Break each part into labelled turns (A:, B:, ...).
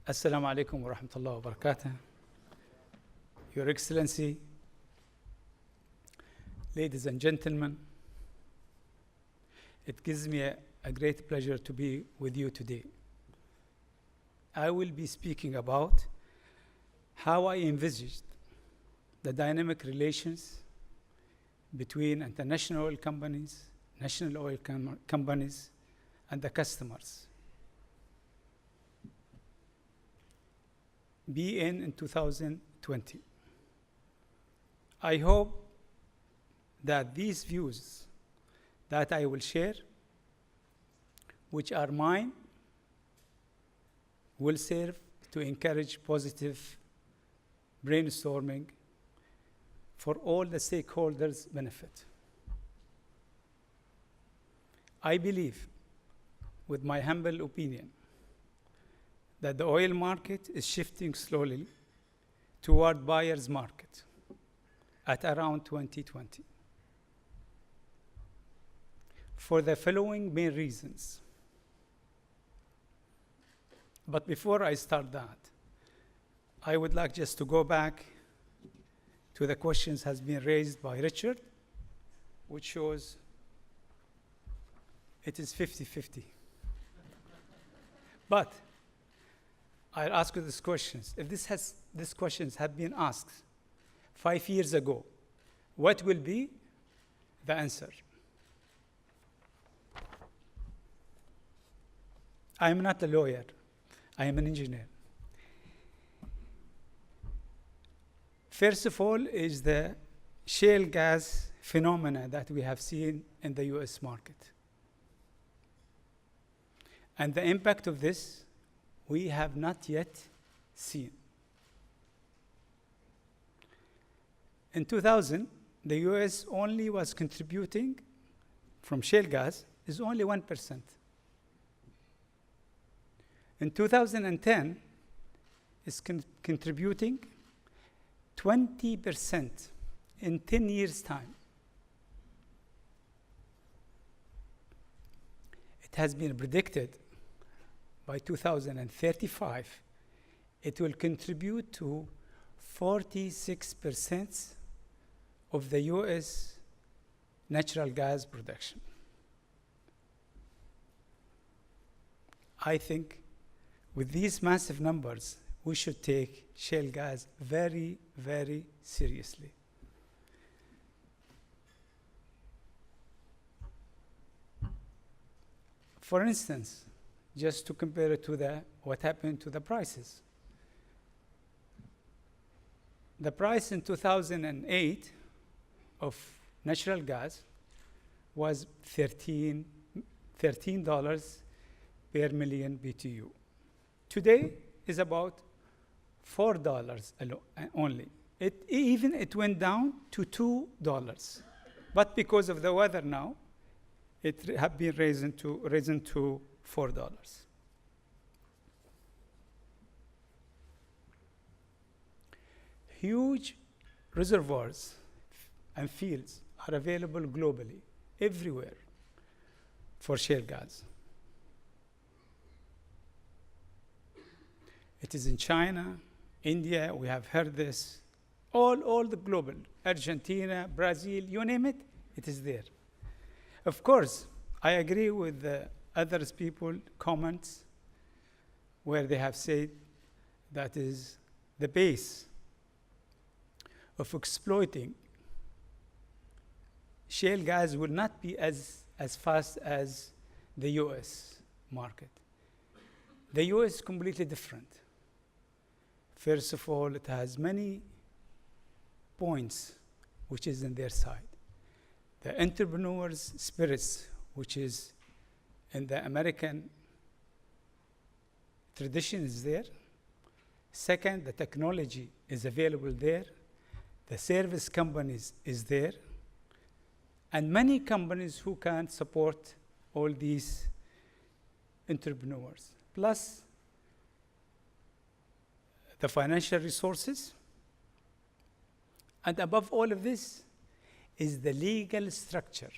A: Assalamu alaikum wa rahmatullahi wa barakatuh. Your Excellency, ladies and gentlemen, it gives me a great pleasure to be with you today. I will be speaking about how I envisaged the dynamic relations between international oil companies, national oil companies, and the customers. in 2020. I hope that these views that I will share, which are mine, will serve to encourage positive brainstorming for all the stakeholders' benefit. I believe, with my humble opinion, that the oil market is shifting slowly toward buyer's market at around 2020 for the following main reasons. But before I start that, I would like just to go back to the questions has been raised by Richard, which shows it is 50-50. But I'll ask you these questions. If these questions have been asked 5 years ago, what will be the answer? I am not a lawyer. I am an engineer. First of all is the shale gas phenomena that we have seen in the US market. And the impact of this we have not yet seen. In 2000, the US only was contributing from shale gas is only 1%. In 2010, it's contributing 20% in 10 years' time. It has been predicted by 2035, it will contribute to 46% of the US natural gas production. I think with these massive numbers, we should take shale gas very, very seriously. For instance, just to compare it to what happened to the prices. The price in 2008 of natural gas was $13 per million BTU. Today is about $4 only. It went down to $2. But because of the weather now, it has been risen to $4. Huge reservoirs and fields are available globally, everywhere, for shale gas. It is in China, India, we have heard this, all the global, Argentina, Brazil, you name it, it is there. Of course, I agree with the others people comments where they have said that is the base of exploiting shale gas will not be as fast as the US market. The US is completely different. First of all, it has many points which is in their side. The entrepreneurs' spirits, which is in the American tradition, is there. Second, the technology is available there. The service companies is there. And many companies who can support all these entrepreneurs. Plus, the financial resources. And above all of this is the legal structure,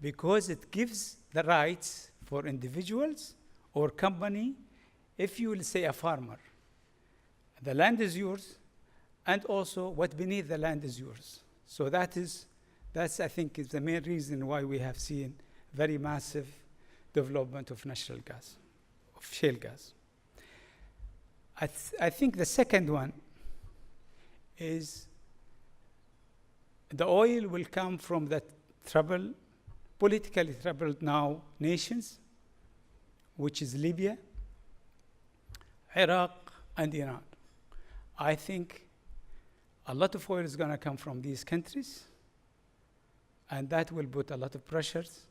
A: because it gives the rights for individuals or company if you will say a farmer, the land is yours, and also what beneath the land is yours. So that's I think is the main reason why we have seen very massive development of natural gas, of shale gas. I think the second one is the oil will come from the politically troubled now nations, which is Libya, Iraq, and Iran. I think a lot of oil is going to come from these countries, and that will put a lot of pressures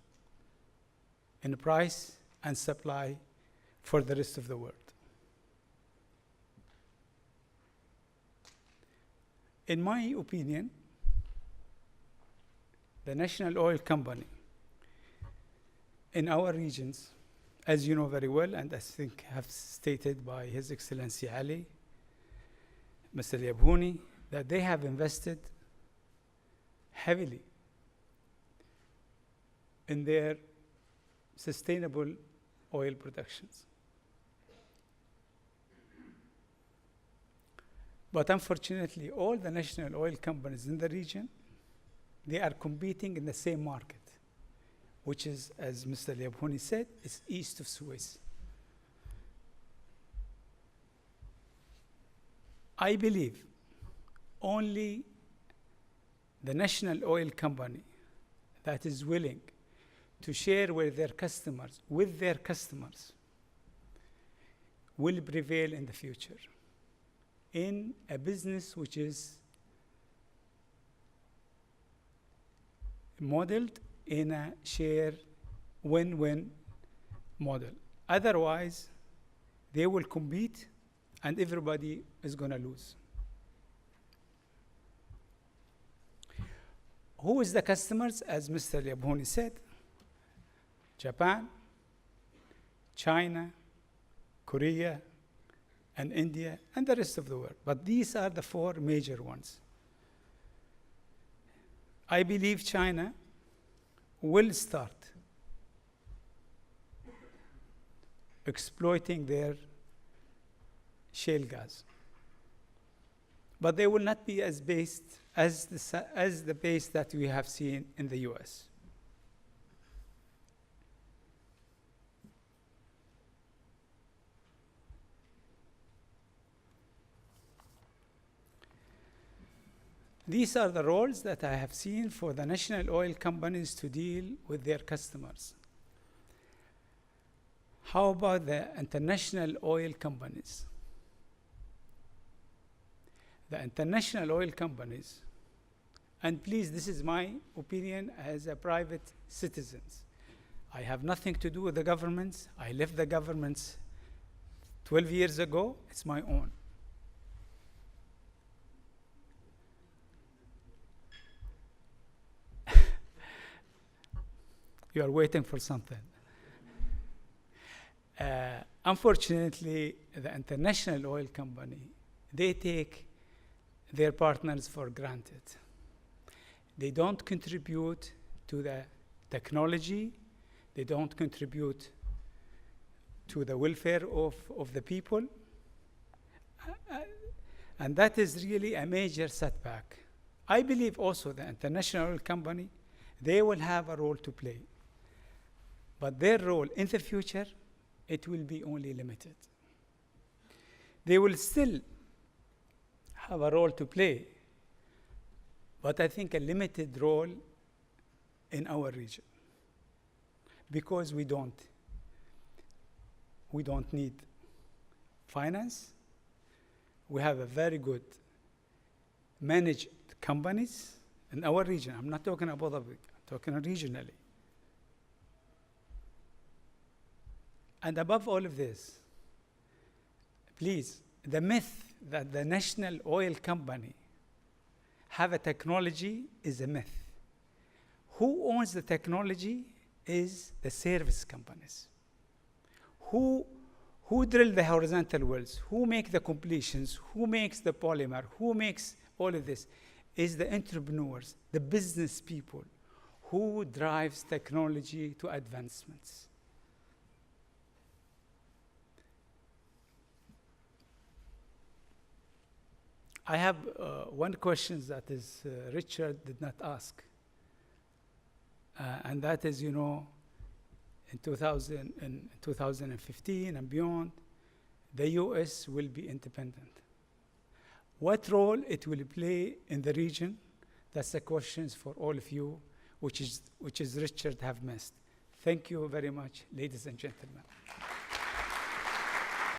A: in price and supply for the rest of the world. In my opinion, the national oil company in our regions, as you know very well, and I think have stated by His Excellency Ali, Mr. Yabhouni, that they have invested heavily in their sustainable oil productions. But unfortunately, all the national oil companies in the region, they are competing in the same market, which is, as Mr. Yabhouni said, is east of Suez. I believe only the national oil company that is willing to share with their customers will prevail in the future in a business which is modeled in a share win-win model. Otherwise, they will compete and everybody is going to lose. Who is the customers? As Mr. Yabhouni said, Japan, China, Korea, and India, and the rest of the world. But these are the four major ones. I believe China will start exploiting their shale gas. But they will not be as based as the base that we have seen in the US. These are the roles that I have seen for the national oil companies to deal with their customers. How about the international oil companies? The international oil companies, and please, this is my opinion as a private citizen. I have nothing to do with the governments. I left the governments 12 years ago. It's my own. You are waiting for something. Unfortunately, the international oil company, they take their partners for granted. They don't contribute to the technology. They don't contribute to the welfare of the people. And that is really a major setback. I believe also the international oil company, they will have a role to play. But their role in the future, it will be only limited. They will still have a role to play, but I think a limited role in our region, because we don't need finance. We have a very good managed companies in our region. I'm not talking about Abu Dhabi, I'm talking regionally. And above all of this, please, the myth that the national oil company have a technology is a myth. Who owns the technology is the service companies. Who drill the horizontal wells, who make the completions, who makes the polymer, who makes all of this is the entrepreneurs, the business people who drives technology to advancements. I have one question that is Richard did not ask. And that is, you know, in 2015 and beyond, the US will be independent. What role it will play in the region? That's the questions for all of you, which is Richard have missed. Thank you very much, ladies and gentlemen.